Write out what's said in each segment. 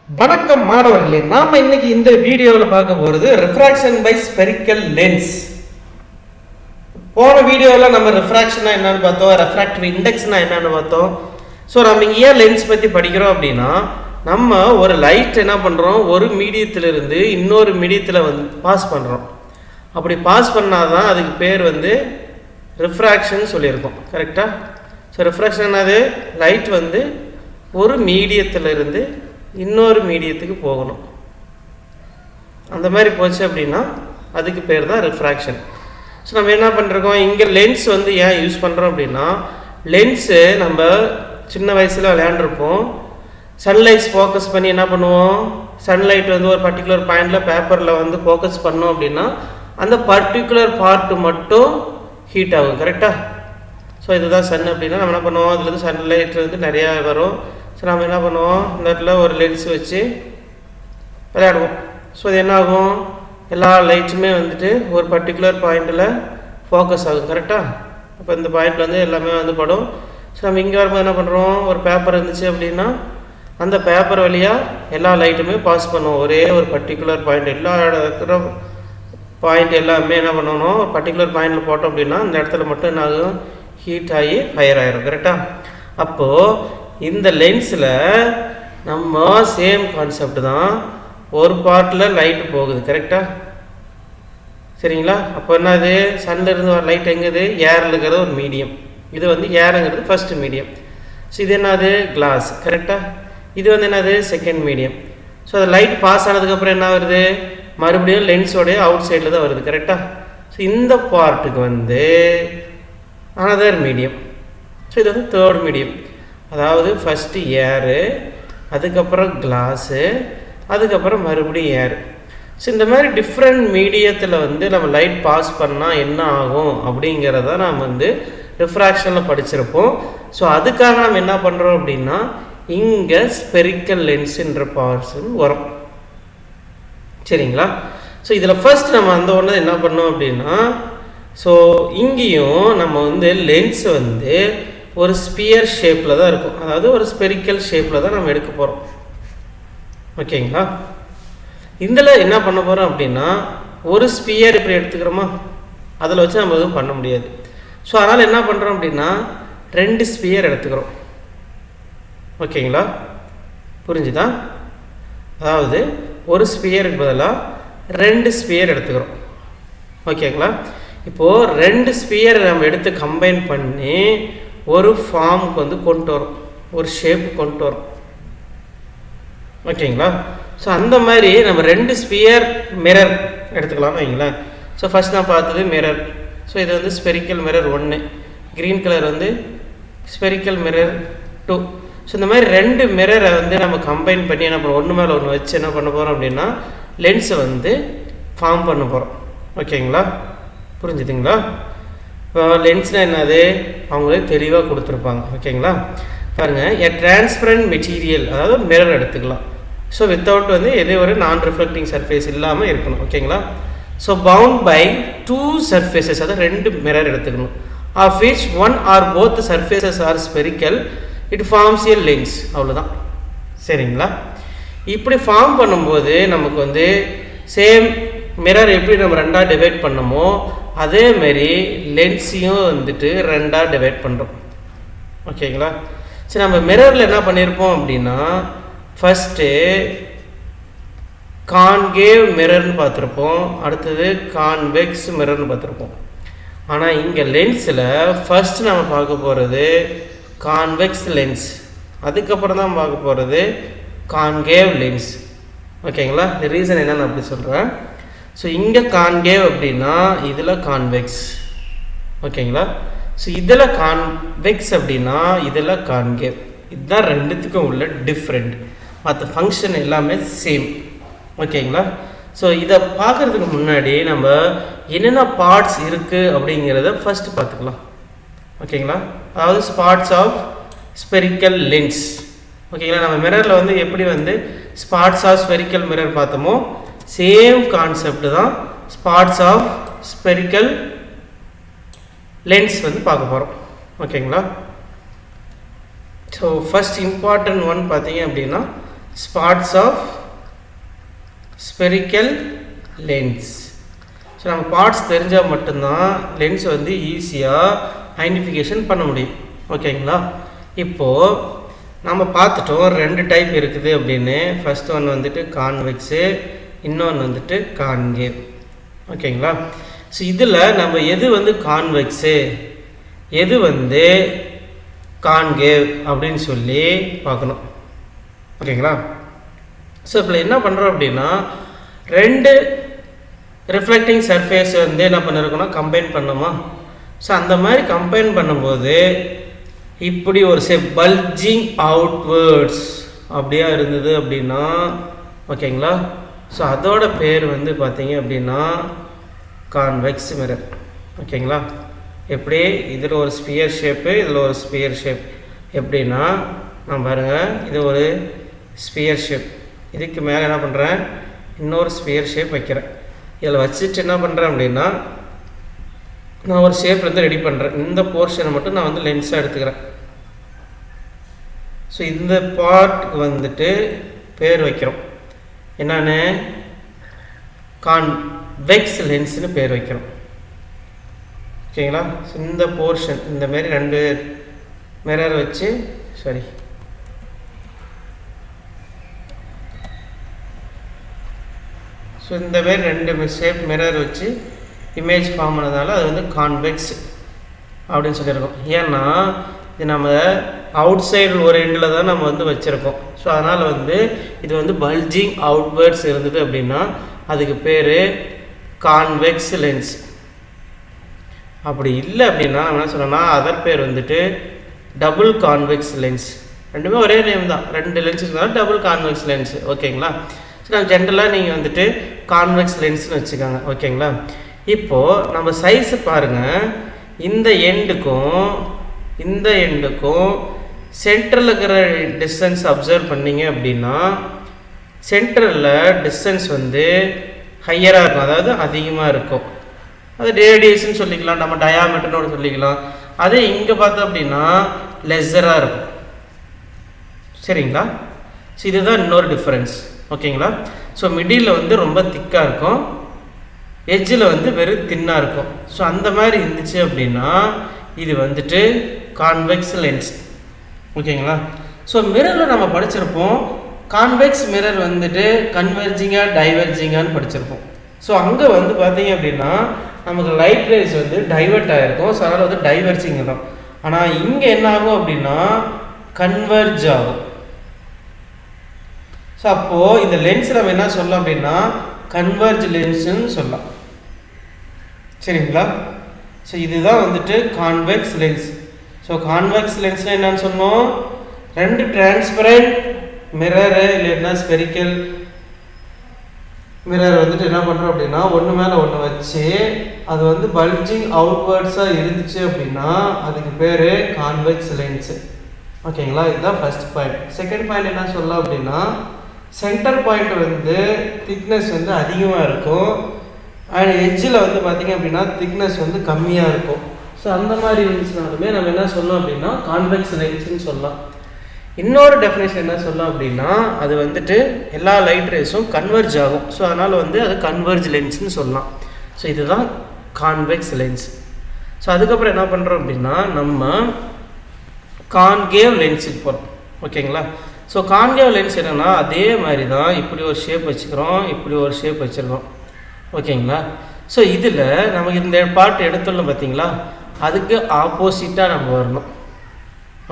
வணக்கம் மாணவர்களே, நாம இன்னைக்கு இந்த வீடியோவில் பார்க்க போறது ரிஃப்ராக்ஷன் பை ஸ்பெரிக்கல் லென்ஸ். போன வீடியோவில் நம்ம ரிஃப்ராக்ஷனா என்னன்னு பார்த்தோம், ரெஃப்ராக்டிவ் இண்டெக்ஸ்னா என்னன்னு பார்த்தோம். ஸோ நம்ம இங்கே ஏன் லென்ஸ் பற்றி படிக்கிறோம் அப்படின்னா, நம்ம ஒரு லைட் என்ன பண்ணுறோம், ஒரு மீடியத்திலிருந்து இன்னொரு மீடியத்தில் பாஸ் பண்ணுறோம். அப்படி பாஸ் பண்ணாதான் அதுக்கு பேர் ரிஃப்ராக்ஷன் சொல்லியிருக்கோம். கரெக்டாக? ஸோ ரிஃப்ராக்ஷன் என்னது, லைட் ஒரு மீடியத்திலிருந்து இன்னொரு மீடியத்துக்கு போகணும். அந்த மாதிரி போச்சு அப்படின்னா அதுக்கு பேர் தான் ரிஃப்ராக்ஷன். ஸோ நம்ம என்ன பண்ணுறோம், இங்கே லென்ஸ் ஏன் யூஸ் பண்ணுறோம் அப்படின்னா, லென்ஸு நம்ம சின்ன வயசில் விளையாண்டுருப்போம். சன்லைட்ஸ் ஃபோக்கஸ் பண்ணி என்ன பண்ணுவோம், சன்லைட் ஒரு பர்டிகுலர் பாயிண்டில் பேப்பரில் ஃபோக்கஸ் பண்ணோம் அப்படின்னா அந்த பர்டிகுலர் பார்ட்டு மட்டும் ஹீட் ஆகும். கரெக்டாக? ஸோ இதுதான் சன் அப்படின்னா நம்ம என்ன பண்ணுவோம், அதுலேருந்து சன்லைட் நிறையா வரும். ஸோ நம்ம என்ன பண்ணுவோம், இந்த இடத்துல ஒரு லென்ஸ் வச்சு விளையாடுவோம். ஸோ இது என்ன ஆகும், எல்லா லைட்ஸுமே ஒரு பர்டிகுலர் பாயிண்டில் ஃபோக்கஸ் ஆகும். கரெக்டாக? அப்போ இந்த பாயிண்டில் எல்லாமே படும். ஸோ நம்ம இங்கே வரும்போது என்ன பண்ணுறோம், ஒரு பேப்பர் இருந்துச்சு அப்படின்னா அந்த பேப்பர் வழியாக எல்லா லைட்டுமே பாஸ் பண்ணுவோம். ஒரே ஒரு பர்டிகுலர் பாயிண்ட், எல்லா இருக்கிற பாயிண்ட் எல்லாமே என்ன பண்ணணும், ஒரு பர்டிகுலர் பாயிண்டில் போட்டோம் அப்படின்னா இந்த இடத்துல மட்டும் என்ன ஆகும், ஹீட் ஆகி ஃபயர் ஆயிரும். கரெக்டாக? அப்போது இந்த லென்ஸில் நம்ம சேம் கான்செப்ட் தான், ஒரு பார்ட்டில் லைட்டு போகுது. கரெக்டாக? சரிங்களா? அப்போ என்னது, சன்லேருந்து வர லைட் எங்குது, ஏரில் இருக்கிறது ஒரு மீடியம். இது ஏருங்கிறது ஃபஸ்ட்டு மீடியம். ஸோ இது என்னது, கிளாஸ். கரெக்டாக? இது என்னது, செகண்ட் மீடியம். ஸோ அது லைட் பாஸ் ஆனதுக்கப்புறம் என்ன வருது, மறுபடியும் லென்ஸோடைய அவுட் சைடில் தான் வருது. கரெக்டாக? ஸோ இந்த பார்ட்டுக்கு அனதர் மீடியம். ஸோ இது தேர்ட் மீடியம். அதாவது ஃபஸ்ட்டு ஏரு, அதுக்கப்புறம் கிளாஸு, அதுக்கப்புறம் மறுபடியும் ஏரு. ஸோ இந்த மாதிரி டிஃப்ரெண்ட் மீடியத்தில் நம்ம லைட் பாஸ் பண்ணால் என்ன ஆகும் அப்படிங்கிறத நம்ம ரிஃப்ராக்ஷனில் படிச்சிருப்போம். ஸோ அதுக்காக நம்ம என்ன பண்ணுறோம் அப்படின்னா, இங்கே ஸ்பெரிக்கல் லென்ஸுன்ற பார்ட்ஸுன்னு வரும். சரிங்களா? ஸோ இதில் ஃபர்ஸ்ட் நம்ம ஒன்று என்ன பண்ணோம் அப்படின்னா, ஸோ இங்கேயும் நம்ம லென்ஸ் ஒரு ஸ்பியர் ஷேப்பில் தான் இருக்கும். அதாவது ஒரு ஸ்பெரிக்கல் ஷேப்பில் தான் நம்ம எடுக்க போகிறோம். ஓகேங்களா? இதில் என்ன பண்ண போகிறோம் அப்படின்னா, ஒரு ஸ்பியர் இப்படி எடுத்துக்கிறோமா, அதில் வச்சு நம்ம எதுவும் பண்ண முடியாது. ஸோ அதனால் என்ன பண்ணுறோம் அப்படின்னா, 2 ஸ்பியர் எடுத்துக்கிறோம். ஓகேங்களா? புரிஞ்சுதா? அதாவது ஒரு ஸ்பியருக்கு பதிலாக 2 ஸ்பியர் எடுத்துக்கிறோம். ஓகேங்களா? இப்போது 2 ஸ்பியர் நம்ம எடுத்து கம்பைன் பண்ணி ஒரு ஃபார்முக்கு கொண்டு வரும், ஒரு ஷேப்பு கொண்டு வரும். ஓகேங்களா? ஸோ அந்த மாதிரி நம்ம 2 ஸ்பியர் மிரர் எடுத்துக்கலாம்னு வைங்களேன். ஸோ ஃபஸ்ட் நான் பார்த்தது மிரர். ஸோ இது spherical mirror 1, green colour spherical mirror 2. So இந்த மாதிரி 2 மிரரை நம்ம கம்பைன் பண்ணி என்ன பண்ணுவோம், ஒன்று மேலே ஒன்று வச்சு என்ன பண்ண போகிறோம் அப்படின்னா லென்ஸை ஃபார்ம் பண்ண போகிறோம். ஓகேங்களா? புரிஞ்சுதுங்களா? இப்போ லென்ஸ்னால் என்னது, அவங்களே தெளிவாக கொடுத்துருப்பாங்க. ஓகேங்களா? பாருங்கள், எ டிரான்ஸ்பரண்ட் மெட்டீரியல், அதாவது மிரர் எடுத்துக்கலாம். ஸோ வித்தவுட் எதே ஒரு நான் ரிஃப்ளெக்டிங் சர்ஃபேஸ் இல்லாமல் இருக்கணும். ஓகேங்களா? ஸோ பவுண்ட் பை 2 சர்ஃபேசஸ், அதாவது 2 மிரர் எடுத்துக்கணும். Of which 1 or both surfaces are spherical, it forms a lens. அவ்வளோதான். சரிங்களா? இப்படி ஃபார்ம் பண்ணும்போது நமக்கு சேம் மிரர் எப்படி நம்ம 2ஆக டிவைட் பண்ணமோ அதேமாரி லென்ஸையும் 2ஆக டிவைட் பண்ணுறோம். ஓகேங்களா? சரி, நம்ம மிரரில் என்ன பண்ணியிருப்போம் அப்படின்னா, ஃபஸ்ட்டு கான்கேவ் மிரர்னு பார்த்துருப்போம், அடுத்தது கான்வெக்ஸ் மிரர்னு பார்த்துருப்போம். ஆனால் இங்கே லென்ஸில் ஃபஸ்ட் நம்ம பார்க்க போகிறது கான்வெக்ஸ் லென்ஸ், அதுக்கப்புறம் தான் பார்க்க போகிறது கான்கேவ் லென்ஸ். ஓகேங்களா? இந்த ரீசன் என்னன்னு அப்படி சொல்கிறேன். ஸோ இங்கே கான்கேவ் அப்படின்னா இதில் கான்வெக்ஸ். ஓகேங்களா? ஸோ இதில் கான்வெக்ஸ் அப்படின்னா இதில் கான்கேவ். இதுதான் ரெண்டுத்துக்கும் உள்ள டிஃப்ரெண்ட். மற்ற ஃபங்க்ஷன் எல்லாமே சேம். ஓகேங்களா? ஸோ இதை பார்க்குறதுக்கு முன்னாடி நம்ம என்னென்ன பார்ட்ஸ் இருக்குது அப்படிங்கிறத ஃபஸ்ட்டு பார்த்துக்கலாம். ஓகேங்களா? அதாவது ஸ்பாட்ஸ் ஆஃப் ஸ்பெரிக்கல் லென்ஸ். ஓகேங்களா? நம்ம மிரரில் எப்படி ஸ்பாட்ஸ் ஆஃப் ஸ்பெரிக்கல் மிரர் பார்த்தோமோ சேம் கான்செப்ட் தான் ஸ்பாட்ஸ் ஆஃப் ஸ்பெரிக்கல் லென்ஸ் பார்க்க போகிறோம். ஓகேங்களா? ஸோ ஃபஸ்ட் இம்பார்ட்டன்ட் ஒன் பார்த்தீங்க அப்படின்னா spots of spherical lens. So நம்ம பார்ட்ஸ் தெரிஞ்சால் மட்டும்தான் லென்ஸ் வந்து ஈஸியாக ஐடென்டிஃபிகேஷன் பண்ண முடியும். ஓகேங்களா? இப்போது நம்ம பார்த்துட்டோம் 2 டைப் இருக்குது அப்படின்னு. ஃபர்ஸ்ட் ஒன் வந்துட்டு கான்வெக்ஸு, இன்னொன்று வந்துட்டு கான்கேவ். ஓகேங்களா? ஸோ இதில் நம்ம எது வந்து கான்வெக்ஸு எது வந்து கான்கேவ் அப்படின்னு சொல்லி பார்க்கணும். ஓகேங்களா? ஸோ இப்போ என்ன பண்ணுறோம் அப்படின்னா 2 ரிஃப்ளெக்டிங் சர்ஃபேஸ் வந்து என்ன பண்ணிருக்கோம்னா கம்பைன் பண்ணோமா. ஸோ அந்த மாதிரி கம்பைன் பண்ணும்போது இப்படி ஒரு பல்ஜிங் அவுட்வேர்ட்ஸ் அப்படியா இருந்தது அப்படின்னா ஓகேங்களா. ஸோ அதோட பேர் வந்து பார்த்தீங்க அப்படின்னா கான்வெக்ஸ் மிரர். ஓகேங்களா? எப்படி இதில் ஒரு ஸ்பியர் ஷேப்பு, இதில் ஒரு ஸ்பியர் ஷேப். எப்படின்னா நான் பாருங்கள், இது ஒரு ஸ்பியர் ஷேப், இதுக்கு மேலே என்ன பண்ணுறேன் இன்னொரு ஸ்பியர் ஷேப் வைக்கிறேன். இதில் வச்சுட்டு என்ன பண்ணுறேன் அப்படின்னா நான் ஒரு ஷேப் வந்து ரெடி பண்ணுறேன். இந்த போர்ஷனை மட்டும் நான் வந்து லென்ஸாக எடுத்துக்கிறேன். ஸோ இந்த பார்ட்டுக்கு வந்துட்டு பேர் வைக்கிறோம் என்னன்னு கான்வெக்ஸ் லென்ஸ்னு பேர் வைக்கிறோம். ஓகேங்களா? ஸோ இந்த போர்ஷன் இந்த மாதிரி 2 மிரர் வச்சு ஸோ இந்த மாதிரி 2 ஷேப் மிரர் வச்சு இமேஜ் ஃபார்ம் பண்ணதால அது வந்து கான்வெக்ஸ் அப்படின்னு சொல்லியிருக்கோம். ஏன்னா இது நம்ம அவுட் சைடு ஒரு எண்டில் தான் நம்ம வந்து வச்சுருக்கோம். ஸோ அதனால் வந்து இது வந்து பல்ஜிங் அவுட்வேர்ட்ஸ் இருந்தது அப்படின்னா அதுக்கு பேர் கான்வெக்ஸ் லென்ஸ். அப்படி இல்லை அப்படின்னா நம்ம என்ன சொல்லணும்னா அதர் பேர் வந்துட்டு டபுள் கான்வெக்ஸ் லென்ஸ். ரெண்டுமே ஒரே நேம் தான், 2 லென்ஸ் இருந்தாலும் டபுள் கான்வெக்ஸ் லென்ஸ். ஓகேங்களா? ஸோ நான் ஜென்ரலாக நீங்கள் வந்துட்டு கான்வெக்ஸ் லென்ஸ்னு வச்சுக்கோங்க. ஓகேங்களா? இப்போது நம்ம சைஸு பாருங்கள், இந்த எண்டுக்கும் சென்டரில் இருக்கிற டிஸ்டன்ஸ் அப்சர்வ் பண்ணிங்க அப்படின்னா சென்டரில் டிஸ்டன்ஸ் வந்து ஹையராக இருக்கும், அதாவது அதிகமாக இருக்கும். அது ரேடியஸ்ன்னு சொல்லிக்கலாம், நம்ம டயாமீட்டர்னு சொல்லிக்கலாம். அதே இங்கே பார்த்தோம் அப்படின்னா லெஸராக இருக்கும். சரிங்களா? ஸோ இதுதான் இன்னொரு டிஃப்ரென்ஸ். ஓகேங்களா? ஸோ மிடில் வந்து ரொம்ப திக்காக இருக்கும், எட்ஜில் வந்து வெறும் தின்னாக இருக்கும். ஸோ அந்த மாதிரி இருந்துச்சு அப்படின்னா இது வந்துட்டு கான்வெக்ஸ் லென்ஸ். ஓகேங்களா? ஸோ மிரரில் நம்ம படிச்சிருப்போம் கான்வெக்ஸ் மிரர் வந்துட்டு கன்வெர்ஜிங்காக டைவர்ஜிங்கான்னு படிச்சிருப்போம். ஸோ அங்கே வந்து பார்த்தீங்க அப்படின்னா நமக்கு லைட் ரேஸ் வந்து டைவர்ட் ஆகிருக்கும். ஸோ அதனால் வந்து டைவர்ஜிங் தான். ஆனால் இங்கே என்ன ஆகும் அப்படின்னா கன்வெர்ஜ் ஆகும். ஸோ அப்போது இந்த லென்ஸ் நம்ம என்ன சொல்லலாம் அப்படின்னா கன்வெர்ஜ் லென்ஸ்ன்னு சொல்லலாம். சரிங்களா? ஸோ இதுதான் வந்துட்டு கான்வெக்ஸ் லென்ஸ். ஸோ கான்வெக்ஸ் லென்ஸ்னால் என்னன்னு சொன்னோம், 2 டிரான்ஸ்பரண்ட் மிரரு இல்லைன்னா ஸ்பெரிக்கல் மிரர் வந்துட்டு என்ன பண்ணுறோம் அப்படின்னா ஒன்று மேலே ஒன்று வச்சு அது வந்து பல்ஜிங் அவுட்வேர்ட்ஸாக இருந்துச்சு அப்படின்னா அதுக்கு பேர் கான்வெக்ஸ் லென்ஸு. ஓகேங்களா? இதுதான் ஃபர்ஸ்ட் பாயிண்ட். செகண்ட் பாயிண்ட் என்ன சொல்லலாம் அப்படின்னா சென்டர் பாயிண்ட் வந்து திக்னஸ் வந்து அதிகமாக இருக்கும், அண்ட் எட்ஜில் வந்து பார்த்திங்க அப்படின்னா திக்னஸ் வந்து கம்மியாக இருக்கும். ஸோ அந்த மாதிரி இருந்துச்சுனாலுமே நம்ம என்ன சொல்லலாம் அப்படின்னா கான்வெக்ஸ் லென்ஸ்ன்னு சொல்லலாம். இன்னொரு டெஃபினேஷன் என்ன சொல்லலாம் அப்படின்னா அது வந்துட்டு எல்லா லைட் ரேஸும் கன்வெர்ஜ் ஆகும். ஸோ அதனால் வந்து அது கன்வெர்ஜ் லென்ஸ்னு சொல்லலாம். ஸோ இதுதான் கான்வெக்ஸ் லென்ஸ். ஸோ அதுக்கப்புறம் என்ன பண்ணுறோம் அப்படின்னா நம்ம கான்கேவ் லென்ஸுக்கு போகிறோம். ஓகேங்களா? ஸோ கான்கேவ் லென்ஸ் என்னென்னா அதே மாதிரி தான், இப்படி ஒரு ஷேப் வச்சுக்கிறோம், இப்படி ஒரு ஷேப் வச்சுருக்கோம். ஓகேங்களா? ஸோ இதில் நமக்கு இந்த பார்ட் எடுத்துள்ளோம் பார்த்தீங்களா, அதுக்கு ஆப்போசிட்டாக நம்ம வரணும்.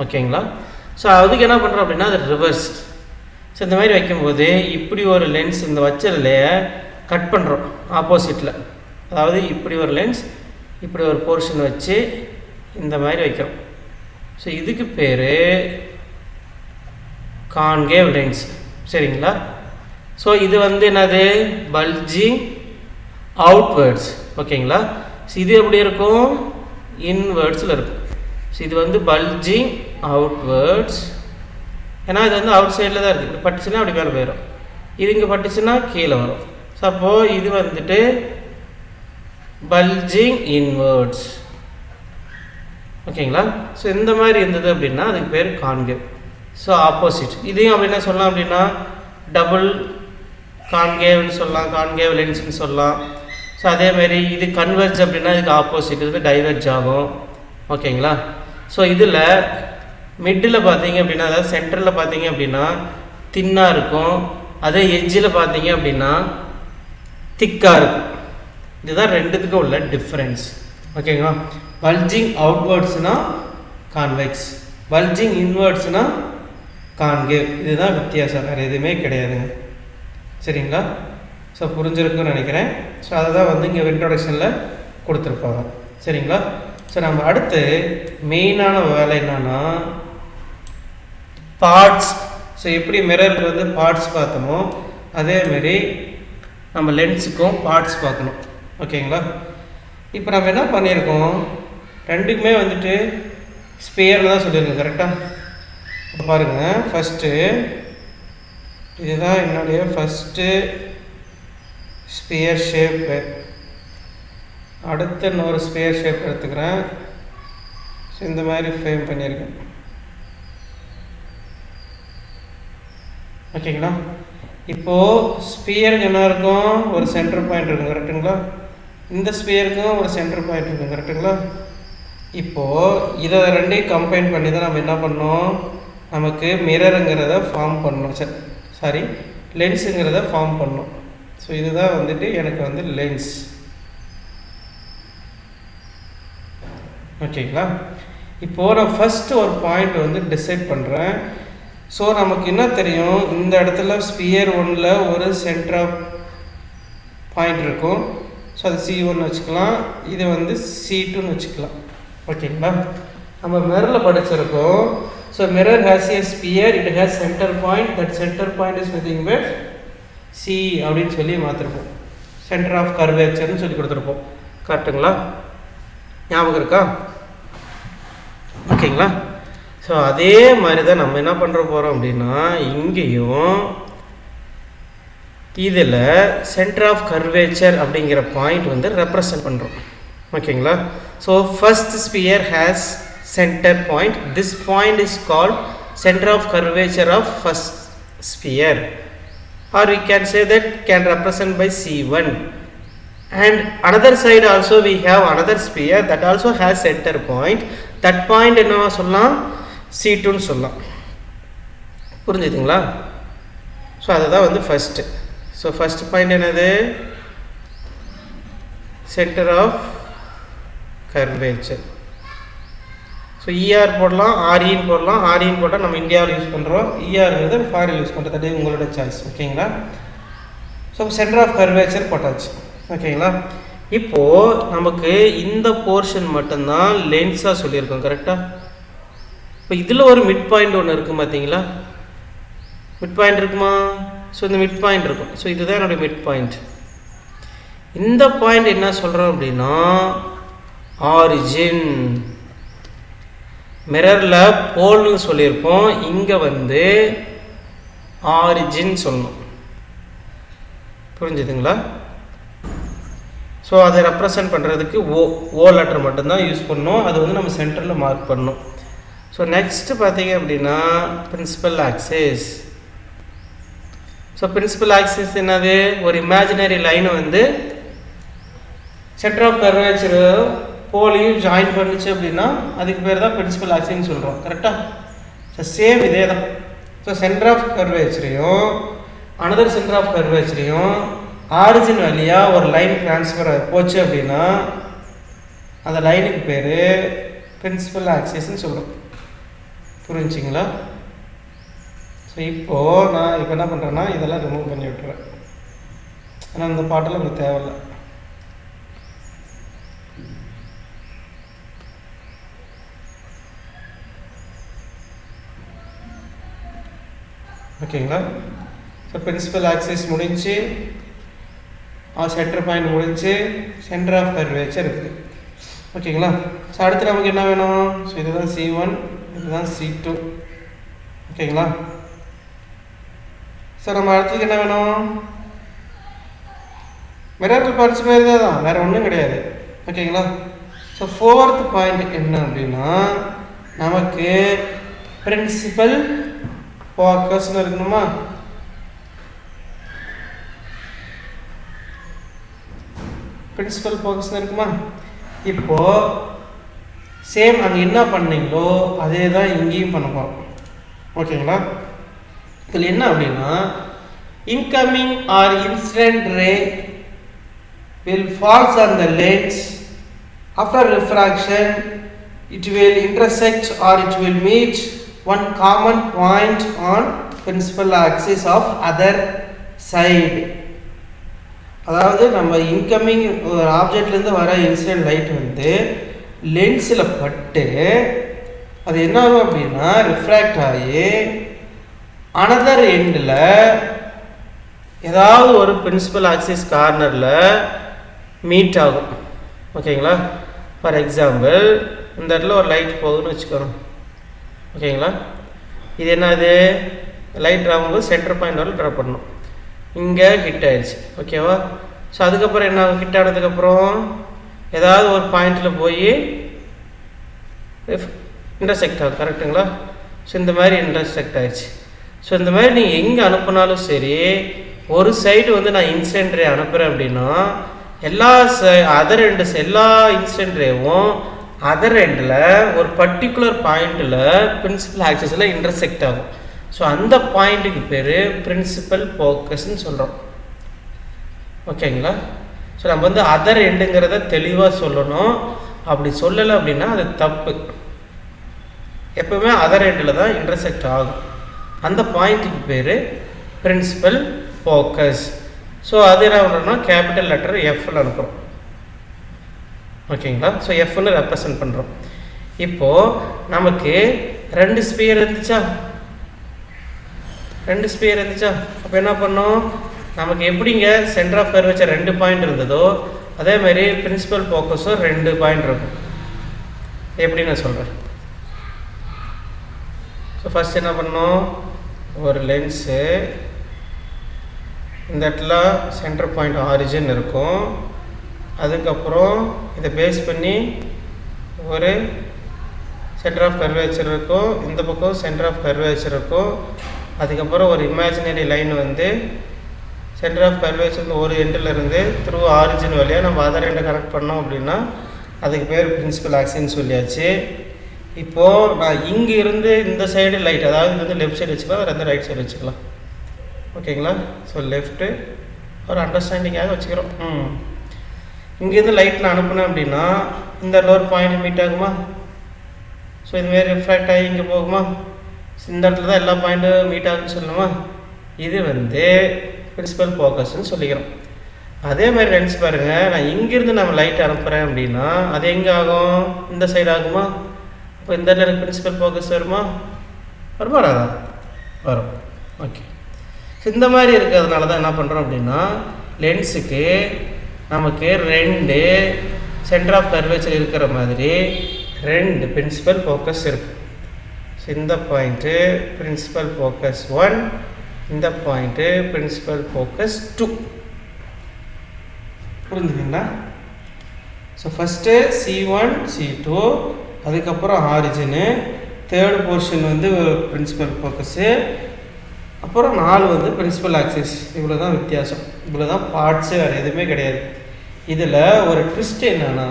ஓகேங்களா? ஸோ அதுக்கு என்ன பண்ணுறோம் அப்படின்னா அது ரிவர்ஸ். ஸோ இந்த மாதிரி வைக்கும்போது இப்படி ஒரு லென்ஸ் இந்த வச்சதுலையே கட் பண்ணுறோம் ஆப்போசிட்டில். அதாவது இப்படி ஒரு லென்ஸ் இப்படி ஒரு போர்ஷன் வச்சு இந்த மாதிரி வைக்கிறோம். ஸோ இதுக்கு பேர் கான்கேவ் லென்ஸ். சரிங்களா? ஸோ இது வந்து என்னது பல்ஜிங் அவுட்வேர்ட்ஸ். ஓகேங்களா? ஸோ இது எப்படி இருக்கும், இன்வேர்ட்ஸில் இருக்கும். ஸோ இது வந்து பல்ஜிங் அவுட்வேர்ட்ஸ், ஏன்னா இது வந்து அவுட் சைடில் தான் இருக்குது. இப்படி பட்டுச்சுன்னா அப்படி மேலே போயிடும், இது இங்கே பட்டுச்சுன்னா கீழே வரும். ஸோ அப்போது இது வந்துட்டு பல்ஜிங் இன்வேர்ட்ஸ். ஓகேங்களா? ஸோ இந்த மாதிரி இருந்தது அப்படின்னா அதுக்கு பேர் கான்கேவ். So opposite. இதையும் அப்படின்னா சொல்லலாம் அப்படின்னா டபுள் கான்கேவ்னு சொல்லலாம், கான்கேவ் லென்ஸ்னு சொல்லலாம். ஸோ அதேமாரி இது கன்வெர்ஜ் அப்படின்னா இதுக்கு ஆப்போசிட் இது டைவெர்ஜ் ஆகும். ஓகேங்களா? ஸோ இதில் மிட்டில் பார்த்தீங்க அப்படின்னா, அதாவது சென்டரில் பார்த்தீங்க அப்படின்னா தின்னாக இருக்கும், அதே எட்ஜில் பார்த்தீங்க அப்படின்னா திக்காக இருக்கும். இதுதான் ரெண்டுத்துக்கும் உள்ள டிஃப்ரென்ஸ். ஓகேங்களா? பல்ஜிங் அவுட்வேர்ட்ஸ்னால் கான்வெக்ஸ், பல்ஜிங் இன்வேர்ட்ஸ்னால் கான்கேவ். இதுதான் வித்தியாசம், வேறு எதுவுமே கிடையாதுங்க. சரிங்களா? ஸோ புரிஞ்சிருக்குன்னு நினைக்கிறேன். ஸோ அதை தான் வந்து இங்கே இன்ட்ரோடக்ஷனில் கொடுத்துருப்பாங்க. சரிங்களா? ஸோ நம்ம அடுத்து மெயினான வேலை என்னன்னா பார்ட்ஸ். ஸோ எப்படி மிரருக்கு வந்து பார்ட்ஸ் பார்த்தோமோ அதேமாரி நம்ம லென்ஸுக்கும் பார்ட்ஸ் பார்க்கணும். ஓகேங்களா? இப்போ நம்ம என்ன பண்ணியிருக்கோம், ரெண்டுக்குமே வந்துட்டு ஸ்பியர்னு தான் சொல்லியிருக்கோம். கரெக்டாக? இப்போ பாருங்கள், ஃபஸ்ட்டு இதுதான் என்னுடைய ஃபஸ்ட்டு ஸ்பியர் ஷேப்பு. அடுத்து இன்னொரு ஸ்பியர் ஷேப் எடுத்துக்கிறேன். ஸோ இந்த மாதிரி ஃப்ரேம் பண்ணியிருக்கேன். ஓகேங்களா? இப்போது ஸ்பியருக்கு என்ன இருக்கும், ஒரு சென்டர் பாயிண்ட் இருக்கும். கரெக்டுங்களா? இந்த ஸ்பியருக்கும் ஒரு சென்டர் பாயிண்ட் இருக்கும். கரெக்டுங்களா? இப்போது இதை ரெண்டையும் கம்பைன் பண்ணி தான் நம்ம என்ன பண்ணோம், நமக்கு மிரருங்கிறத ஃபார்ம் பண்ணோம். சாரி லென்ஸுங்கிறத ஃபார்ம் பண்ணோம். ஸோ இதுதான் வந்துட்டு எனக்கு வந்து லென்ஸ். ஓகேங்களா? இப்போது நான் ஃபஸ்ட்டு ஒரு பாயிண்ட் வந்து டிசைட் பண்ணுறேன். ஸோ நமக்கு என்ன தெரியும், இந்த இடத்துல ஸ்பியர் ஒன்றில் ஒரு சென்டர் ஆஃப் பாயிண்ட் இருக்கும். ஸோ அது C1 வச்சுக்கலாம், இது வந்து C2ன்னு வச்சுக்கலாம். ஓகேங்களா? நம்ம மிரரில் படிச்சிருக்கோம். So mirror has a sphere, it has centre point, that centre point is nothing but C அப்படின்னு சொல்லி மாற்றிருப்போம். சென்டர் ஆஃப் கர்வேச்சர்னு சொல்லி கொடுத்துருப்போம். கரெக்டுங்களா? ஞாபகம் இருக்கா? ஓகேங்களா? ஸோ அதே மாதிரி தான் நம்ம என்ன பண்ணுற போகிறோம் அப்படின்னா, இங்கேயும் இதில் சென்டர் ஆஃப் கர்வேச்சர் அப்படிங்கிற பாயிண்ட் வந்து ரெப்ரசன்ட் பண்ணுறோம். ஓகேங்களா? So first sphere has centre point. This point is called centre of curvature of first sphere, or we can say that can represent by C1. And another side also we have another sphere that also has center point. That point என்ன சொல்லலாம், C2ன்னு சொல்லலாம். புரிஞ்சுதுங்களா? So அதுதான் வந்து first. So first point என்னது, centre of curvature. So ER போடலாம், REன்னு போடலாம். REன்னு போட்டால் நம்ம இந்தியாவில் யூஸ் பண்ணுறோம், ERங்கிறது ஃபாரின் யூஸ் பண்ணுறது, அது உங்களோட சாய்ஸ். ஓகேங்களா? ஸோ சென்டர் ஆஃப் கர்வேச்சர் போட்டாச்சு. ஓகேங்களா? இப்போது நமக்கு இந்த போர்ஷன் மட்டும்தான் லென்ஸாக சொல்லியிருக்கோம். கரெக்டாக? இப்போ இதில் ஒரு மிட் பாயிண்ட் ஒன்று இருக்குது பார்த்தீங்களா? மிட் பாயிண்ட் இருக்குமா? ஸோ இந்த மிட் பாயிண்ட் இருக்கும். ஸோ இதுதான் என்னுடைய மிட் பாயிண்ட். இந்த பாயிண்ட் என்ன சொல்கிறோம் அப்படின்னா ஆரிஜின். மிரரில் போல்னு சொல்லியிருப்போம், இங்கே வந்து ஆரிஜின் சொல்லணும். புரிஞ்சுதுங்களா? ஸோ அதை ரெப்ரசன்ட் பண்ணுறதுக்கு ஓ லெட்டர் மட்டும்தான் யூஸ் பண்ணணும். அது வந்து நம்ம சென்டரில் மார்க் பண்ணணும். ஸோ நெக்ஸ்ட்டு பார்த்தீங்க அப்படின்னா principal axis. So principal axis என்னது, ஒரு இமேஜினரி லைனை வந்து சென்டர் ஆஃப் கர்வேச்சர் போலையும் ஜாயின் பண்ணிச்சு அப்படின்னா அதுக்கு பேர் தான் பிரின்சிபல் ஆக்சிஸ்ன்னு சொல்கிறோம். கரெக்டாக? ஸோ சேம் இதே தான். ஸோ சென்டர் ஆஃப் கர்வேச்சரையும் அனதர் சென்டர் ஆஃப் கர்வேச்சரையும் ஆரிஜின் வழியாக ஒரு லைன் ட்ரான்ஸ்ஃபர் போச்சு அப்படின்னா அந்த லைனுக்கு பேர் பிரின்சிபல் ஆக்சிஸ்ன்னு சொல்கிறோம். புரிஞ்சுங்களா? ஸோ இப்போது நான் இப்போ என்ன பண்ணுறேன்னா இதெல்லாம் ரிமூவ் பண்ணி விட்டுறேன். ஆனால் இந்த பாட்டில் எனக்கு தேவையில்லை. ஓகேங்களா? ஸோ பிரின்சிபல் ஆக்சிஸ் முடிஞ்சு, சென்டர் பாயிண்ட் முடிஞ்சு, சென்டர் ஆஃப் கர்வேச்சர் இருக்குது. ஓகேங்களா? ஸோ அடுத்து நமக்கு என்ன வேணும், ஸோ இதுதான் C1, இதுதான் C2. ஓகேங்களா? ஸோ நம்ம அடுத்ததுக்கு என்ன வேணும், மிரர் பார்ட்ஸ் மாதிரி தான், வேறு ஒன்றும் கிடையாது. ஓகேங்களா? ஸோ ஃபோர்த் பாயிண்ட் என்ன அப்படின்னா நமக்கு பிரின்சிபல் ஃபோக்கஸ்னு இருக்கணுமா? பிரின்சிபல் ஃபோக்கஸ் இருக்குமா? இப்போது சேம் அங்கே என்ன பண்ணீங்களோ அதே தான் இங்கேயும் பண்ண போகிறோம். ஓகேங்களா? இதில் என்ன அப்படின்னா incoming or incident ray will falls on the lens. After refraction it will intersect or it will meet one common point on principal axis of other side. அதாவது நம்ம இன்கமிங் ஒரு ஆப்ஜெக்ட்லேருந்து வர இன்சிடென்ட் லைட் வந்து லென்ஸில் பட்டு அது என்ன ஆகும் அப்படின்னா ரிஃப்ராக்ட் ஆகி அனதர் எண்டில் ஏதாவது ஒரு பிரின்சிபல் ஆக்சிஸ் கார்னரில் மீட் ஆகும். ஓகேங்களா? ஃபார் எக்ஸாம்பிள் இந்த இடத்துல ஒரு லைட் போகுதுன்னு வச்சுக்கோங்க. ஓகேங்களா? இது என்னது லைட் ஆகும்போது சென்டர் பாயிண்ட் வரல ட்ரா பண்ணணும். இங்கே ஹிட் ஆயிடுச்சு. ஓகேவா? ஸோ அதுக்கப்புறம் என்ன ஆகும்? ஹிட் ஆனதுக்கப்புறம் ஏதாவது ஒரு பாயிண்டில் போய் இன்டர்செக்ட் ஆகும். கரெக்டுங்களா? ஸோ இந்த மாதிரி இன்டர்செக்ட் ஆயிடுச்சு. ஸோ இந்த மாதிரி நீங்கள் எங்கே அனுப்புனாலும் சரி ஒரு சைடு வந்து நான் இன்சிடென்ட் ரே அனுப்புகிறேன் அப்படின்னா எல்லா எல்லா இன்சிடென்ட் ரேவும் அதர் எண்டில் ஒரு பர்டிகுலர் பாயிண்டில் பிரின்சிபல் ஆக்சிஸில் இன்டர்செக்ட் ஆகும். ஸோ அந்த பாயிண்ட்டுக்கு பேர் பிரின்சிபல் ஃபோக்கஸ்ன்னு சொல்கிறோம். ஓகேங்களா? ஸோ நம்ம வந்து அதர் எண்டுங்கிறத தெளிவாக சொல்லணும். அப்படி சொல்லலை அப்படின்னா அது தப்பு. எப்பவுமே அதர் எண்டில் தான் இன்டர்செக்ட் ஆகும். அந்த பாயிண்ட்டுக்கு பேர் பிரின்சிபல் ஃபோக்கஸ். ஸோ அது என்ன பண்ணுறோம்னா கேபிட்டல் லெட்டர் எஃப்ல அனுப்புகிறோம். ஓகேங்களா? ஸோ எஃப்னு ரெப்ரசன்ட் பண்ணுறோம். இப்போது நமக்கு ரெண்டு ஸ்பியர் இருந்துச்சா? அப்போ என்ன பண்ணோம்? நமக்கு எப்படிங்க சென்டர் ஆஃப் கர்வேச்சர் 2 பாயிண்ட் இருந்ததோ அதே மாதிரி பிரின்சிபல் ஃபோக்கஸும் 2 பாயிண்ட் இருக்கும். எப்படி நான் சொல்கிறேன். ஸோ ஃபஸ்ட் என்ன பண்ணோம்? ஒரு லென்ஸு இந்த இடத்துல சென்டர் பாயிண்ட் ஆரிஜின் இருக்கும். அதுக்கப்புறம் இதை பேஸ் பண்ணி ஒரு சென்டர் ஆஃப் கர்வேச்சர் இருக்கும். இந்த பக்கம் சென்டர் ஆஃப் கர்வேச்சர் இருக்கும். அதுக்கப்புறம் ஒரு இமேஜினரி லைன் வந்து சென்டர் ஆஃப் கர்வேச்சர் ஒரு எண்டில் இருந்து த்ரூ ஆரிஜின் வழியாக நம்ம அதர் எண்டை கனெக்ட் பண்ணோம் அப்படின்னா அதுக்கு பேர் பிரின்சிபல் ஆக்சிஸ்ன்னு சொல்லியாச்சு. இப்போது நான் இங்கே இருந்து இந்த சைடு லைட், அதாவது இது வந்து லெஃப்ட் சைடு வச்சுக்கலாம், வேறு எந்த ரைட் சைடு வச்சுக்கலாம். ஓகேங்களா? ஸோ லெஃப்ட்டு ஒரு அண்டர்ஸ்டாண்டிங்காக வச்சுக்கிறோம். இங்கேருந்து லைட் நான் அனுப்புனேன் அப்படின்னா இந்த லோவர் பாயிண்ட் மீட் ஆகுமா? ஸோ இதுமாரி ரிஃப்ராக்ட் ஆகி இங்கே போகுமா? இந்த இடத்துல தான் எல்லா பாயிண்ட்டும் மீட் ஆகுன்னு சொல்லணுமா? இது வந்து பிரின்சிபல் ஃபோக்கஸ்ன்னு சொல்லிக்கிறோம். அதே மாதிரி லென்ஸ் பாருங்கள், நான் இங்கேருந்து நம்ம லைட் அனுப்புகிறேன் அப்படின்னா அது எங்கே ஆகும்? இந்த சைடு ஆகுமா? இப்போ இந்த இடத்துல எனக்கு பிரின்சிபல் ஃபோக்கஸ் வருமா? வராதா? வரும். ஓகே. இந்த மாதிரி இருக்கிறதுனால தான் என்ன பண்ணுறோம் அப்படின்னா லென்ஸுக்கு நமக்கு 2 சென்டர் ஆஃப் கர்வேச்சர் இருக்கிற மாதிரி 2 பிரின்சிபல் ஃபோக்கஸ் இருக்குது. ஸோ இந்த பாயிண்ட்டு பிரின்சிபல் ஃபோக்கஸ் 1, இந்த பாயிண்ட்டு பிரின்சிபல் ஃபோக்கஸ் 2. புரிஞ்சுதுங்களா? ஸோ ஃபஸ்ட்டு C1 C2, அதுக்கப்புறம் ஆரிஜினு, தேர்டு போர்ஷன் வந்து பிரின்சிபல் ஃபோக்கஸு, அப்புறம் 4 வந்து பிரின்சிபல் ஆக்சிஸ். இவ்வளோ தான் வித்தியாசம். இவ்வளோ தான் பார்ட்ஸு, வேறு எதுவுமே கிடையாது. இதில் ஒரு ட்விஸ்ட் என்னென்னா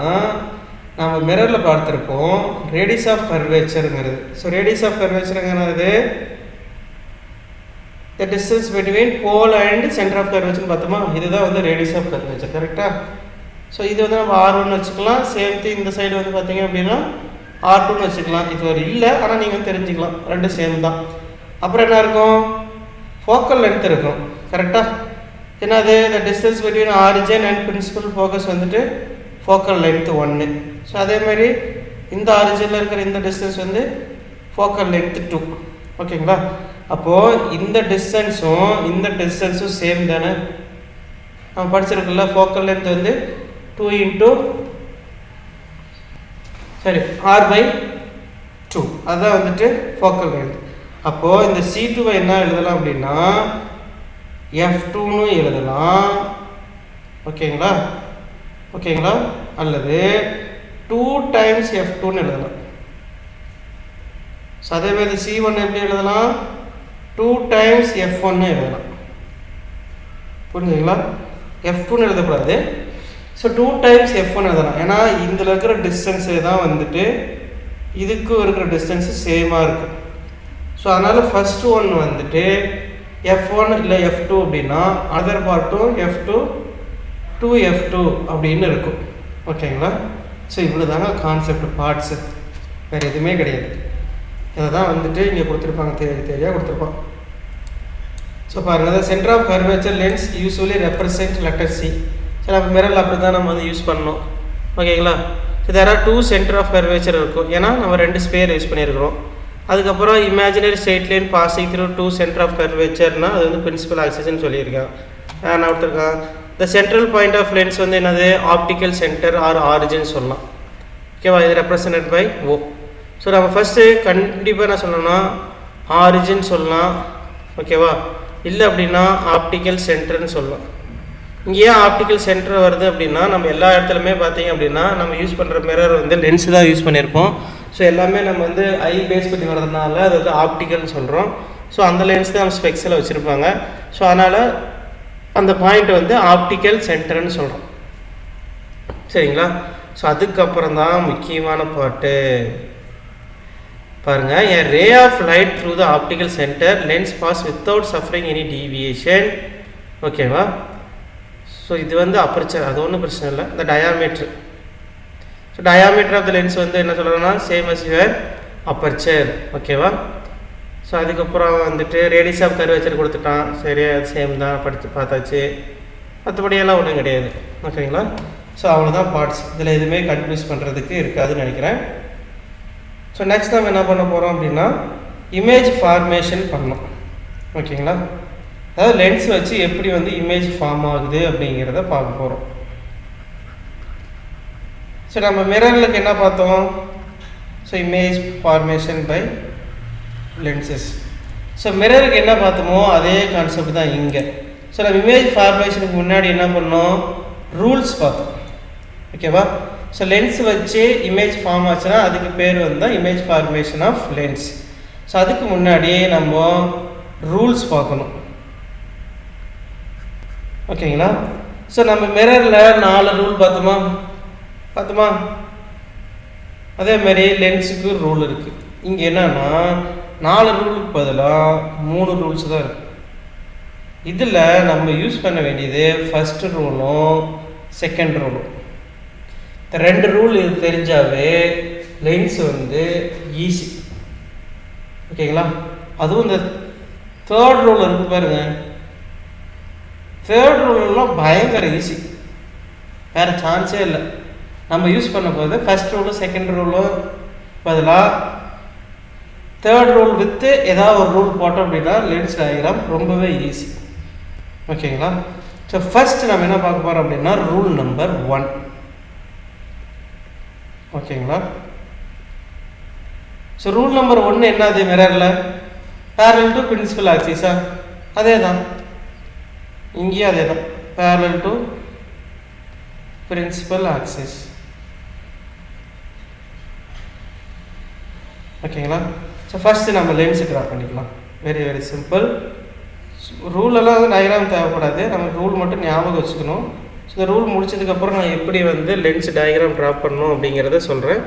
நம்ம மிரரில் பார்த்துருப்போம் ரேடியஸ் ஆஃப் கர்வேச்சருங்கிறது. ஸோ ரேடியஸ் ஆஃப் கர்வேச்சருங்கிறது the distance between pole and centre of கர்வேச்சர்னு பார்த்தோமா? இதுதான் வந்து ரேடியஸ் ஆஃப் கர்வேச்சர். கரெக்டாக? ஸோ இது வந்து நம்ம R1 வச்சுக்கலாம். சேம் இந்த சைடு வந்து பார்த்தீங்க அப்படின்னா R2 வச்சுக்கலாம். இது ஒரு இல்லை, ஆனால் நீங்கள் தெரிஞ்சுக்கலாம், 2 சேம் தான். அப்புறம் என்ன இருக்கும்? ஃபோக்கல் லென்த் இருக்கும். கரெக்டாக? என்னது? The distance between origin and principal focus வந்துட்டு ஃபோக்கல் லென்த் 1. ஸோ அதே மாதிரி இந்த ஆரிஜினில் இருக்கிற இந்த டிஸ்டன்ஸ் வந்து ஃபோக்கல் லென்த் 2. ஓகேங்களா? அப்போது இந்த டிஸ்டன்ஸும் சேம் தானே? நம்ம படிச்சிருக்கோம்ல, ஃபோக்கல் லென்த் வந்து 2 R/2. அதுதான் வந்துட்டு ஃபோக்கல் லென்த். அப்போது இந்த C2 என்ன எழுதலாம் அப்படின்னா F2ன்னு எழுதலாம். ஓகேங்களா? அல்லது 2 times F2ன்னு எழுதலாம். ஸோ அதே மாதிரி C1 எப்படி எழுதலாம்? 2 times F1ன்னு எழுதலாம். புரிஞ்சுங்களா? F2ன்னு எழுதக்கூடாது, ஸோ 2 டைம்ஸ் f1 எழுதலாம். ஏன்னா இதில் இருக்கிற டிஸ்டன்ஸே தான் வந்துட்டு இதுக்கு இருக்கிற டிஸ்டன்ஸு சேமாக இருக்கும். ஸோ அதனால் ஃபஸ்ட்டு ஒன் வந்துட்டு f1 இல்லை f2 அப்படின்னா அதர் பார்ட்டும் f2 2f2 அப்படின்னு இருக்கும். ஓகேங்களா? ஸோ இவ்வளோ தாங்க கான்செப்ட் பார்ட்ஸு, வேறு எதுவுமே கிடையாது. இதை தான் வந்துட்டு இங்கே கொடுத்துருப்பாங்க, தெரியாக கொடுத்துருப்பான். ஸோ பாருங்கள், centre of curvature lens usually represent letter C. So நம்ம மிரரில் அப்படி தான் நம்ம வந்து யூஸ் பண்ணோம். ஓகேங்களா? So there are 2 centre of curvature இருக்கும், ஏன்னா நம்ம 2 ஸ்பேர் யூஸ் பண்ணியிருக்கிறோம். அதுக்கப்புறம் imaginary straight line passing through 2 centre of கர்வேச்சர்னா அது வந்து பிரின்சிபல் ஆக்சிஸ்ன்னு சொல்லியிருக்கான். நான் கொடுத்துருக்கான். The central point of lens வந்து என்னது, ஆப்டிக்கல் சென்டர் ஆர் ஆரிஜின் சொல்லலாம். ஓகேவா? இது ரெப்ரசன்ட் பை ஓ. ஸோ நம்ம ஃபஸ்ட்டு கண்டிப்பாக என்ன சொல்லணும்னா ஆரிஜின் சொல்லலாம். ஓகேவா? இல்லை அப்படின்னா ஆப்டிக்கல் சென்டர்னு சொல்லலாம். இங்கே ஏன் ஆப்டிக்கல் சென்டர் வருது அப்படின்னா, நம்ம எல்லா இடத்துலையுமே பார்த்தீங்க அப்படின்னா நம்ம யூஸ் பண்ணுற மிரர் வந்து லென்ஸ் தான் யூஸ் பண்ணியிருப்போம். ஸோ எல்லாமே நம்ம வந்து ஐ பேஸ் பண்ணி வரதுனால அது வந்து ஆப்டிக்கல்னு சொல்கிறோம். ஸோ அந்த லென்ஸ் தான் நம்ம ஸ்பெக்ஸில் வச்சுருப்பாங்க. ஸோ அதனால் அந்த பாயிண்ட் வந்து ஆப்டிக்கல் சென்டர்னு சொல்கிறோம். சரிங்களா? ஸோ அதுக்கப்புறம் தான் முக்கியமான பாட்டு பாருங்கள். a ray of light through the optical center lens pass without suffering any deviation. ஓகேவா? ஸோ இது வந்து அப்பர்ச்சர், அது ஒன்றும் பிரச்சனை இல்லை. இந்த diameter, so diameter of the lens வந்து என்ன சொல்கிறோன்னா சேம் அஸ் யுவர் அப்பர்ச்சர். ஓகேவா? ஸோ அதுக்கப்புறம் வந்துட்டு ரேடியஸ் ஆஃப் கர்வேச்சர் கொடுத்துட்டான். சரி, அது சேம் தான், படித்து பார்த்தாச்சு. மற்றபடியெல்லாம் ஒன்றும் கிடையாது. ஓகேங்களா? ஸோ அவ்வளோதான் பார்ட்ஸ். இதில் எதுவுமே கன்ஃபியூஸ் பண்ணுறதுக்கு இருக்காதுன்னு நினைக்கிறேன். ஸோ நெக்ஸ்ட் நம்ம என்ன பண்ண போகிறோம் அப்படின்னா இமேஜ் ஃபார்மேஷன் பண்ணோம். ஓகேங்களா? அதாவது லென்ஸ் வச்சு எப்படி வந்து இமேஜ் ஃபார்ம் ஆகுது அப்படிங்கிறத பார்க்க போகிறோம். ஸோ நம்ம மிரருக்கு என்ன பார்த்தோம்? So image formation by lenses. So மிரருக்கு என்ன பார்த்தோமோ அதே கான்செப்ட் தான் இங்கே. ஸோ நம்ம இமேஜ் ஃபார்மேஷனுக்கு முன்னாடி என்ன பண்ணோம்? ரூல்ஸ் பார்த்தோம். ஓகேவா? ஸோ லென்ஸ் வச்சு இமேஜ் ஃபார்ம் ஆச்சுன்னா அதுக்கு பேர் வந்து image formation of lens. So அதுக்கு முன்னாடியே நம்ம ரூல்ஸ் பார்க்கணும். ஓகேங்களா? ஸோ நம்ம மிரரில் 4 ரூல் பார்த்தோமா? அதேமாரி லென்ஸுக்கு ரூல் இருக்குது. இங்கே என்னன்னா 4 ரூலுக்கு பதிலாக 3 ரூல்ஸ் தான் இருக்குது. இதில் நம்ம யூஸ் பண்ண வேண்டியது ஃபஸ்ட்டு ரூலும் செகண்ட் ரூலும். இந்த 2 ரூல் இது தெரிஞ்சாவே லென்ஸ் வந்து ஈஸி. ஓகேங்களா? அதுவும் இந்த தேர்ட் ரூல் இருக்குது பாருங்கள். தேர்ட் ரூலெலாம் பயங்கர ஈஸி, வேறு சான்ஸே இல்லை. நம்ம யூஸ் பண்ண போது ஃபஸ்ட் ரூலும் செகண்ட் ரூலும் பதிலாக தேர்ட் ரூல் வித்து ஏதாவது ஒரு ரூல் போட்டோம் அப்படின்னா லென்ஸ் டயக்ராம் ரொம்பவே ஈஸி. ஓகேங்களா? ஸோ ஃபஸ்ட் நம்ம என்ன பார்க்க போகிறோம் அப்படின்னா ரூல் நம்பர் 1. ஓகேங்களா? ஸோ ரூல் நம்பர் 1 என்னது மிரரில்? பேரலல் டு பிரின்சிபல் ஆக்சிஸா? அதே தான், இங்கேயும் அதே தான், பேரலல் டு பிரின்சிபல் ஆக்சிஸ். ஓகேங்களா? ஸோ ஃபஸ்ட்டு நம்ம லென்ஸு ட்ரா பண்ணிக்கலாம். Very very simple. ரூலெல்லாம் வந்து டயக்ராம் தேவைப்படாது, நமக்கு ரூல் மட்டும் ஞாபகம் வச்சுக்கணும். ஸோ இந்த ரூல் முடிச்சதுக்கப்புறம் நான் எப்படி வந்து லென்ஸ் டயக்ராம் ட்ரா பண்ணணும் அப்படிங்கிறத சொல்கிறேன்.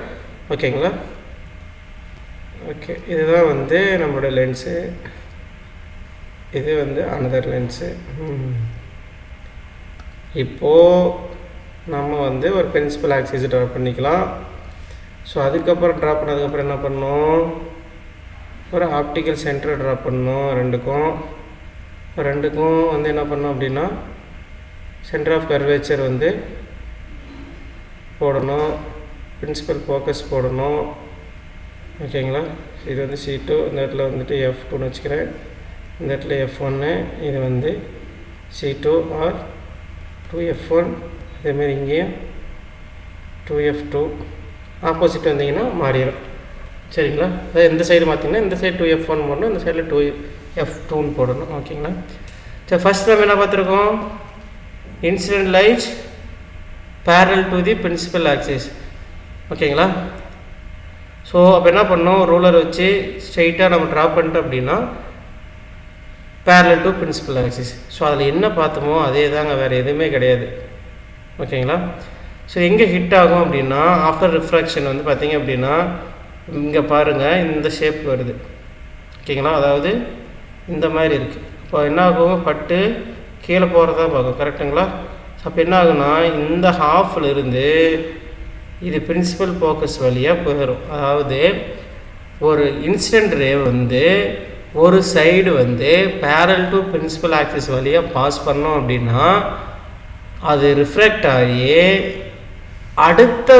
ஓகேங்களா? ஓகே, இதுதான் வந்து நம்மளோட லென்ஸு, இது வந்து அனதர் லென்ஸு. இப்போது நம்ம வந்து ஒரு பிரின்சிபல் ஆக்சிஸ் ட்ரா பண்ணிக்கலாம். ஸோ அதுக்கப்புறம் ட்ரா பண்ணதுக்கப்புறம் என்ன பண்ணணும்? ஒரு ஆப்டிக்கல் சென்டர் ட்ரா பண்ணணும். ரெண்டுக்கும் வந்து என்ன பண்ணோம் அப்படின்னா சென்டர் ஆஃப் கர்வேச்சர் வந்து போடணும், பிரின்சிபல் ஃபோக்கஸ் போடணும். ஓகேங்களா? இது வந்து C2, இந்த இடத்துல வந்துட்டு F2ன்னு வச்சுக்கிறேன். இந்த இடத்துல F1, இது வந்து C2 ஆர் 2F1. அதேமாரி இங்கேயும் 2F2. ஆப்போசிட் வந்தீங்கன்னா மாறிடும். சரிங்களா? அதாவது இந்த சைடு பார்த்தீங்கன்னா இந்த சைடு 2F1 போடணும், இந்த சைடில் 2F2ன்னு போடணும். ஓகேங்களா? சரி, ஃபஸ்ட் நம்ம என்ன பார்த்துருக்கோம்? Incident light parallel to the principal axis. ஓகேங்களா? ஸோ அப்போ என்ன பண்ணோம்? ரூலர் வச்சு ஸ்ட்ரைட்டாக நம்ம ட்ரா பண்ணிட்டோம் அப்படின்னா parallel to principal axis. So அதில் என்ன பார்த்தோமோ அதே தாங்க, வேறு எதுவுமே கிடையாது. ஓகேங்களா. ஸோ எங்கே ஹிட் ஆகும் அப்படின்னா ஆஃப்டர் ரிஃப்ராக்ஷன் வந்து பார்த்திங்க அப்படின்னா இங்கே பாருங்கள் இந்த ஷேப் வருது. ஓகேங்களா, அதாவது இந்த மாதிரி இருக்குது. இப்போ என்ன ஆகும், பட்டு கீழே போகிறதா பார்க்கும். கரெக்டுங்களா. அப்போ என்ன ஆகுனா இந்த ஹாஃபில் இருந்து இது பிரின்சிபல் ஃபோக்கஸ் வழியாக போயிடும். அதாவது ஒரு இன்சிடென்ட் ரே வந்து ஒரு சைடு வந்து பேரல் டு பிரின்சிபல் ஆக்சிஸ் வழியாக பாஸ் பண்ணோம் அப்படின்னா அது ரிஃப்ளெக்ட் ஆகி அடுத்த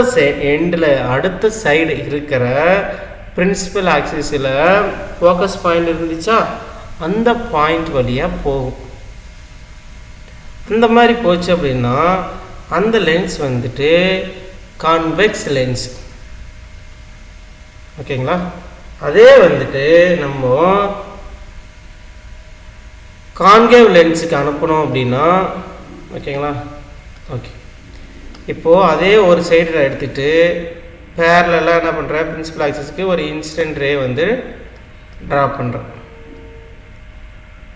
எண்டில் அடுத்த சைடு இருக்கிற பிரின்சிபல் ஆக்சிஸில் ஃபோக்கஸ் பாயிண்ட் இருந்துச்சா அந்த பாயிண்ட் வழியாக போகும். இந்த மாதிரி போச்சு அப்படின்னா அந்த லென்ஸ் வந்துட்டு கான்வெக்ஸ் லென்ஸ். ஓகேங்களா. அதே வந்துட்டு நம்ம கான்கேவ் லென்ஸுக்கு அனுப்பணும் அப்படின்னா ஓகேங்களா. ஓகே, இப்போது அதே ஒரு சைடில் எடுத்துகிட்டு பேரலெல்லாம் என்ன பண்ணுறேன், பிரின்சிபல் ஆக்சிஸ்க்கு ஒரு இன்சிடென்ட் ரே வந்து ட்ரா பண்ணுறேன்.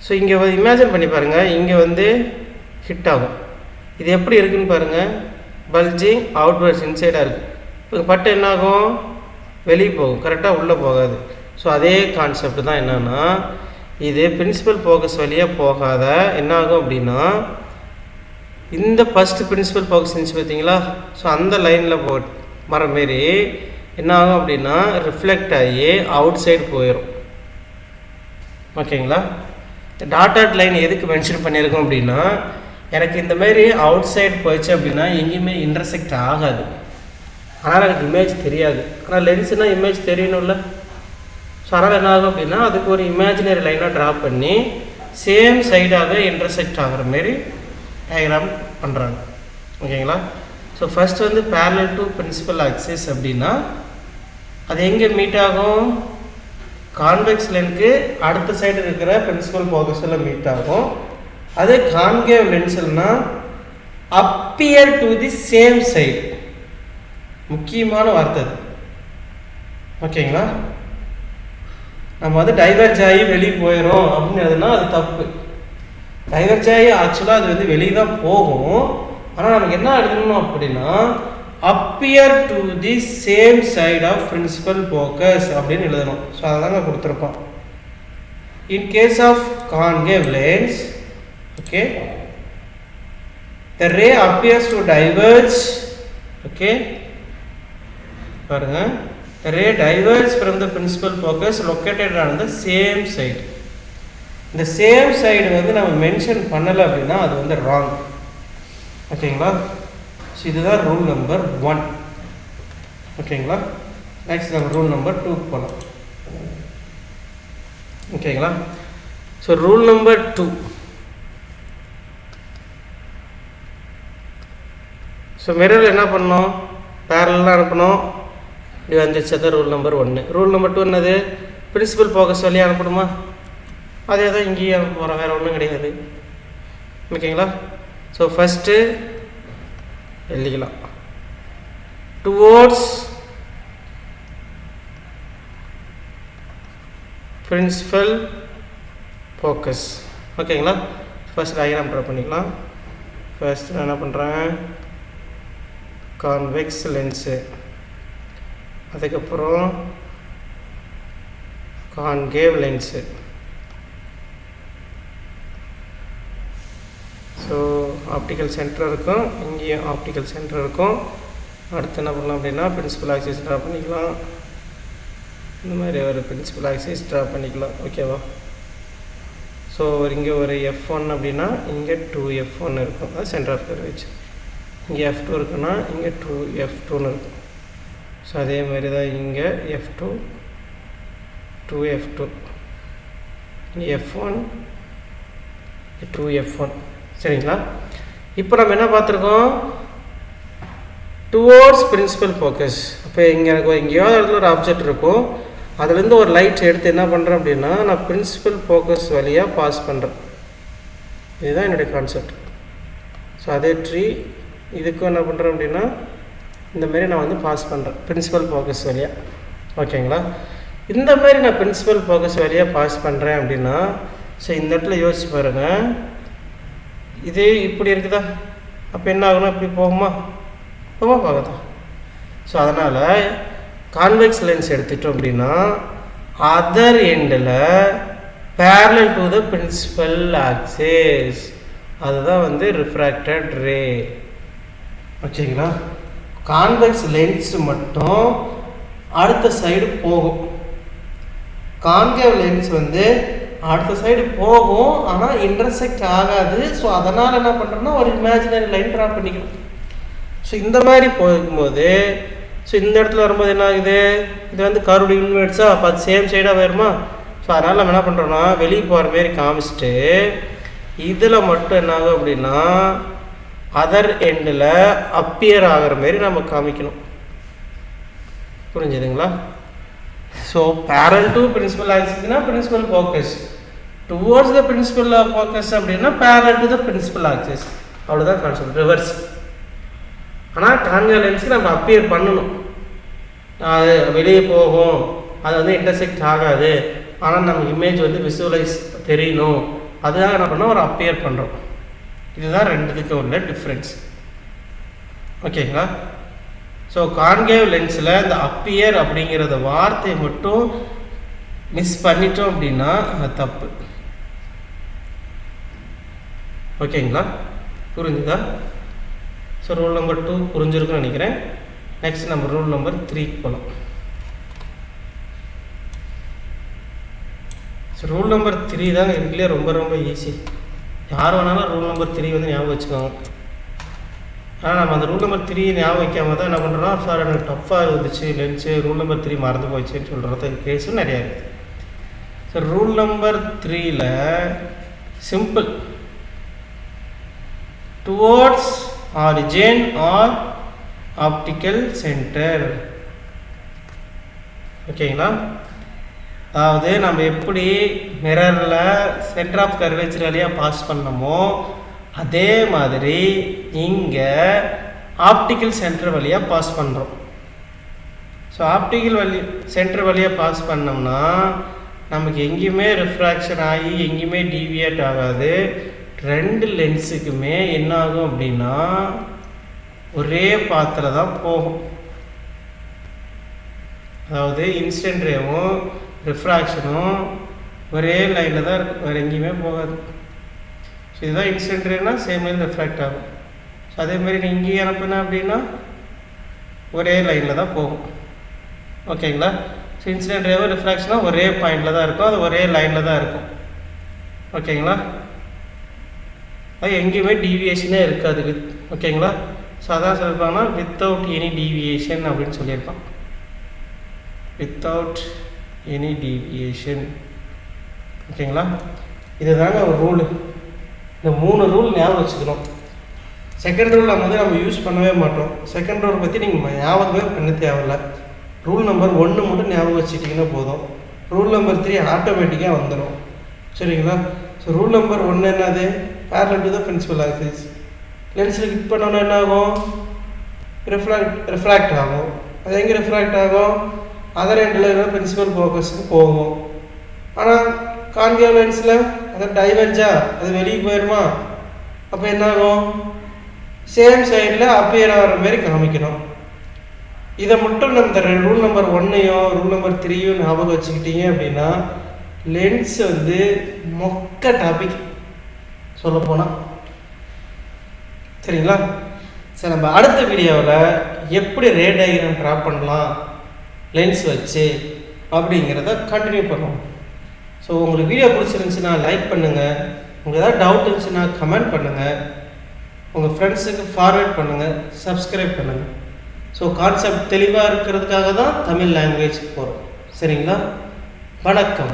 ஸோ இங்கே இமேஜின் பண்ணி பாருங்கள், இங்கே வந்து ஹிட் ஆகும். இது எப்படி இருக்குதுன்னு பாருங்கள், பல்ஜிங் அவுட்வர்ட்ஸ் இன்சைடாக இருக்குது. இப்போ பட்டு என்னாகும், வெளியே போகும், கரெக்டாக உள்ளே போகாது. ஸோ அதே கான்செப்ட் தான் என்னென்னா இது பிரின்சிபல் ஃபோக்கஸ் வழியாக போகாத என்ன ஆகும் அப்படின்னா இந்த ஃபஸ்ட்டு பிரின்சிபல் ஃபோக்கஸ் இருந்துச்சு பார்த்தீங்களா. ஸோ அந்த லைனில் வர மாரி என்ன ஆகும் அப்படின்னா ரிஃப்ளெக்ட் ஆகி அவுட் சைடு போயிடும். ஓகேங்களா. டாட்டாட் லைன் எதுக்கு மென்ஷன் பண்ணியிருக்கோம் அப்படின்னா எனக்கு இந்த மாதிரி அவுட் சைடு போயிடுச்சு அப்படின்னா எங்கேயுமே இன்டர்செக்ட் ஆகாது, ஆனால் எனக்கு இமேஜ் தெரியாது. ஆனால் லென்ஸுனால் இமேஜ் தெரியணும்ல. ஸோ அதனால் என்ன ஆகும் அப்படின்னா அதுக்கு ஒரு இமேஜினரி லைனாக ட்ரா பண்ணி சேம் சைடாக இன்டர்செக்ட் ஆகிற மாரி டயக்ராம் பண்ணுறாங்க. ஓகேங்களா. ஸோ ஃபஸ்ட் வந்து பேரலல் டு பிரின்சிபல் ஆக்சிஸ் அப்படின்னா அது எங்கே மீட் ஆகும், கான்வெக்ஸ் லென்ஸுக்கு அடுத்த சைடு இருக்கிற பிரின்சிபல் ஃபோக்கஸில் மீட் ஆகும். அதே கான்கேவ் லென்ஸ்னால் appear to the same side. முக்கியமான வார்த்தை அது. ஓகேங்களா. நம்ம வந்து டைவர்ஜ் ஆகி வெளியே போயிடும் அப்படின்றதுனா அது தப்பு. டைவர்ஜ் ஆகி ஆக்சுவலாக அது வந்து வெளியே தான் போகும். ஆனால் நமக்கு என்ன எழுதணும் அப்படின்னா appear to the same side of principal focus அப்படின்னு எழுதணும். ஸோ அதை தாங்க கொடுத்துருப்போம். In case of concave lens okay the ray appears to diverge. okay பாருங்க, the ray diverges from the principal focus located on the same side. இந்த same side வந்து நம்ம mention பண்ணலை அப்படின்னா அது வந்து ராங். ஓகேங்களா. ஸோ இதுதான் ரூல் நம்பர் 1. ஓகேங்களா. நெக்ஸ்ட் நம்ம ரூல் நம்பர் 2 போகலாம். ஓகேங்களா. So rule number 2. ஸோ மிரரில் என்ன பண்ணணும், பேரலாக அனுப்பணும். இது வந்துச்சு, தான் ரூல் நம்பர் 1. ரூல் நம்பர் 2 என்னது, பிரின்சிபல் ஃபோக்கஸ் வழியாக அனுப்பணுமா, அதே தான் இங்கேயே அனுப்ப போகிறோம், வேறு ஒன்றும் கிடையாது. ஓகேங்களா. ஸோ ஃபஸ்ட்டு எழுதிக்கலாம் டுவோர்ட்ஸ் பிரின்சிபல் ஃபோக்கஸ். ஓகேங்களா. ஃபஸ்ட் டயக்ராம் ட்ரா பண்ணிக்கலாம். ஃபஸ்ட்டு நான் என்ன பண்ணுறேன், கான்வெக்ஸ் லென்ஸு, அதுக்கப்புறம் concave lens. So optical centre இருக்கும், இங்கேயும் ஆப்டிக்கல் சென்டர் இருக்கும். அடுத்து என்ன பண்ணலாம் அப்படின்னா பிரின்சிபல் ஆக்சிஸ் ட்ரா பண்ணிக்கலாம். இந்த மாதிரி ஒரு பிரின்சிபல் ஆக்சிஸ் ட்ரா பண்ணிக்கலாம். ஓகேவா. ஸோ இங்கே ஒரு F1 அப்படின்னா இங்கே 2F1 இருக்கும், அது சென்டர் ஆஃப் கர்வேச்சர். இங்கே F2 இருக்குன்னா இங்கே 2F2ன்னு இருக்கும். ஸோ அதே மாதிரி தான் இங்கே F2 2F2, இங்கே F1 2F1. சரிங்களா. இப்போ நம்ம என்ன பார்த்துருக்கோம், டுவோர்ட்ஸ் பிரின்சிபல் ஃபோக்கஸ். அப்போ இங்கே எனக்கு எங்கேயாவது இடத்துல ஒரு ஆப்ஜெக்ட் இருக்கும், அதுலேருந்து ஒரு லைட் எடுத்து என்ன பண்ணுறேன் அப்படின்னா நான் பிரின்சிபல் ஃபோக்கஸ் வழியாக பாஸ் பண்ணுறேன். இதுதான் என்னுடைய கான்செப்ட். ஸோ அதே ட்ரீ இதுக்கும் என்ன பண்ணுறேன் அப்படின்னா இந்தமாரி நான் வந்து பாஸ் பண்ணுறேன் பிரின்சிபல் ஃபோக்கஸ் வழியாக. ஓகேங்களா. இந்த மாதிரி நான் பிரின்சிபல் ஃபோக்கஸ் வழியாக பாஸ் பண்ணுறேன் அப்படின்னா ஸோ இந்த இடத்துல யோசிச்சு பாருங்கள், இது இப்படி இருக்குதா, அப்போ என்ன ஆகணும், இப்படி போகுமா, போகாதா? ஸோ அதனால் கான்வெக்ஸ் லென்ஸ் எடுத்துட்டோம் அப்படின்னா அதர் எண்டில் parallel to the principal axis, அதுதான் வந்து ரிஃப்ராக்டட் ரே. ஓகேங்களா? கான்வெக்ஸ் லென்ஸ் மட்டும் அடுத்த சைடு போகும், கான்கேவ் லென்ஸ் வந்து அடுத்த சைடு போகும், ஆனால் இன்டர்செக்ட் ஆகாது. ஸோ அதனால் என்ன பண்ணுறோன்னா ஒரு இமேஜினரி லைன் ட்ரா பண்ணிக்கணும். ஸோ இந்த மாதிரி போகும்போது ஸோ இந்த இடத்துல வரும்போது என்ன ஆகுது, இது வந்து கர்வ்டு இன்வெர்ட்ஸாக அப்போ அது சேம் சைடாக வருமா? ஸோ அதனால் நம்ம என்ன பண்ணுறோன்னா வெளியே போகிற மாரி காமிச்சிட்டு இதில் மட்டும் என்ன ஆகும் அப்படின்னா அதர் எண்டில் அப்பியர் ஆகிற மாரி நம்ம காமிக்கணும். புரிஞ்சுதுங்களா? So parallel to principal axisனா principal focus, towards the principal focus அப்படின்னா parallel to the principal axis, அவ்வளோதான் கான்செப்ட். ரிவர்ஸ். ஆனால் கான்கேவ் லென்ஸ்க்கு நம்ம அப்பியர் பண்ணணும், அது வெளியே போகும், அது வந்து இன்டர்செக்ட் ஆகாது, ஆனால் நம்ம இமேஜ் வந்து விசுவலைஸ் தெரியணும், அதுதான் என்ன பண்ணோம் ஒரு அப்பியர் பண்ணுறோம். இதுதான் ரெண்டுத்துக்கு உள்ள டிஃப்ரென்ஸ். ஓகேங்களா? ஸோ கான்கேவ் லென்ஸில் இந்த அப்பியர் அப்படிங்கிறத வார்த்தையை மட்டும் மிஸ் பண்ணிட்டோம் அப்படின்னா அது தப்பு. ஓகேங்களா? புரிஞ்சுதா? ஸோ ரூல் நம்பர் 2 புரிஞ்சிருக்குன்னு நினைக்கிறேன். நெக்ஸ்ட் நம்ம ரூல் நம்பர் 3க்கு போகலாம். ஸோ ரூல் நம்பர் 3 தான் இருக்குல்லையே ரொம்ப ரொம்ப ஈஸி. யார் வேணாலும் ரூல் நம்பர் 3 வந்து ஞாபகம் வச்சுக்கோங்க. ஆனால் நம்ம அந்த ரூல் நம்பர் 3 ஞாபகம் வைக்காம தான் என்ன பண்ணுறோம், சார் எனக்கு டஃப்பாக இருந்துச்சு லென்ஸு, ரூல் நம்பர் 3 மறந்து போயிடுச்சுன்னு சொல்கிறது கேஸும் நிறையா இருக்குது. ஸோ ரூல் நம்பர் 3ல் simple, towards origin or optical centre. ஓகேங்களா? அதாவது நம்ம எப்படி மிரரில் சென்டர் ஆஃப் கர்வேச்சர் வழியாக பாஸ் பண்ணமோ அதே மாதிரி இங்கே ஆப்டிக்கல் சென்டர் வழியாக பாஸ் பண்ணுறோம். ஸோ ஆப்டிக்கல் சென்டர் வழியாக பாஸ் பண்ணோம்னா நமக்கு எங்கேயுமே ரிஃப்ராக்ஷன் ஆகி எங்கேயுமே டீவியேட் ஆகாது. ரெண்டு லென்ஸுக்குமே என்ன ஆகும் அப்படின்னா ஒரே பாத்தில் தான் போகும். அதாவது இன்சிடென்ட் ரேவும் ரிஃப்ராக்ஷனும் ஒரே லைனில் தான் இருக்கும், வேறு எங்கேயுமே போகாது. ஸோ இதுதான் இன்சிடென்ட் ரேனா சேம் லைன் ரிஃப்ராக்ட் ஆகும். ஸோ அதேமாதிரி நீங்கள் இங்கேயே அனுப்புனா அப்படின்னா ஒரே லைனில் தான் போகும். ஓகேங்களா? ஸோ இன்சிடென்ட் ரேவும் ரிஃப்ராக்ஷனும் ஒரே பாயிண்டில் தான் இருக்கும், அது ஒரே லைனில் தான் இருக்கும். ஓகேங்களா? அது எங்கேயுமே டீவியேஷனே இருக்காது. ஓகேங்களா? ஸோ அதான் சொல்லியிருப்பாங்கன்னா வித்தவுட் எனி டீவியேஷன் அப்படின்னு சொல்லியிருப்பான். Without any deviation. ஓகேங்களா? இதுதாங்க ஒரு ரூலு. இந்த 3 ரூல் ஞாபகம் வச்சுக்கிறோம். செகண்ட் ரூல் நம்ம யூஸ் பண்ணவே மாட்டோம். செகண்ட் ரூல் பற்றி நீங்கள் ஞாபகமே பண்ண தேவையில்லை. ரூல் நம்பர் 1 மட்டும் ஞாபகம் வச்சுட்டிங்கன்னா போதும். ரூல் நம்பர் 3 ஆட்டோமேட்டிக்காக வந்துடும். சரிங்களா? ஸோ ரூல் நம்பர் 1 என்னது, parallel to the principal axis. லென்ஸில் ஹிட் பண்ணோன்னா என்ன ஆகும், ரிஃப்ராக்ட் ஆகும். அது எங்கே ரிஃப்ராக்ட் ஆகும், அதர் எண்டில் இருக்கிற பிரின்சிபல் ஃபோக்கஸுக்கு போகும். ஆனால் கான்கேவ் லென்ஸில் அதை டைவர்ஜா அது வெளியே போயிடுமா, அப்போ என்ன ஆகும், சேம் சைடில் அப்பியர் ஆகிற மாரி காமிக்கணும். இதை மட்டும் நம்ம ரூல் நம்பர் 1ஐயும் ரூல் நம்பர் 3யும் ஞாபகம் வச்சுக்கிட்டீங்க அப்படின்னா லென்ஸ் வந்து மொக்க டாபிக் சொல்லப்போனால். சரிங்களா? சரி, நம்ம அடுத்த வீடியோவில் எப்படி ரே டயக்ராம் ட்ரா பண்ணலாம் லென்ஸ் வச்சு அப்படிங்கிறத கண்டினியூ பண்ணுவோம். ஸோ உங்களுக்கு வீடியோ பிடிச்சிருந்துச்சுன்னா லைக் பண்ணுங்கள், உங்களுக்கு ஏதாவது டவுட் இருந்துச்சுன்னா கமெண்ட் பண்ணுங்கள், உங்கள் ஃப்ரெண்ட்ஸுக்கு ஃபார்வேர்ட் பண்ணுங்கள், சப்ஸ்கிரைப் பண்ணுங்கள். ஸோ கான்செப்ட் தெளிவாக இருக்கிறதுக்காக தான் தமிழ் லாங்குவேஜ் போகிறோம். சரிங்களா? வணக்கம்.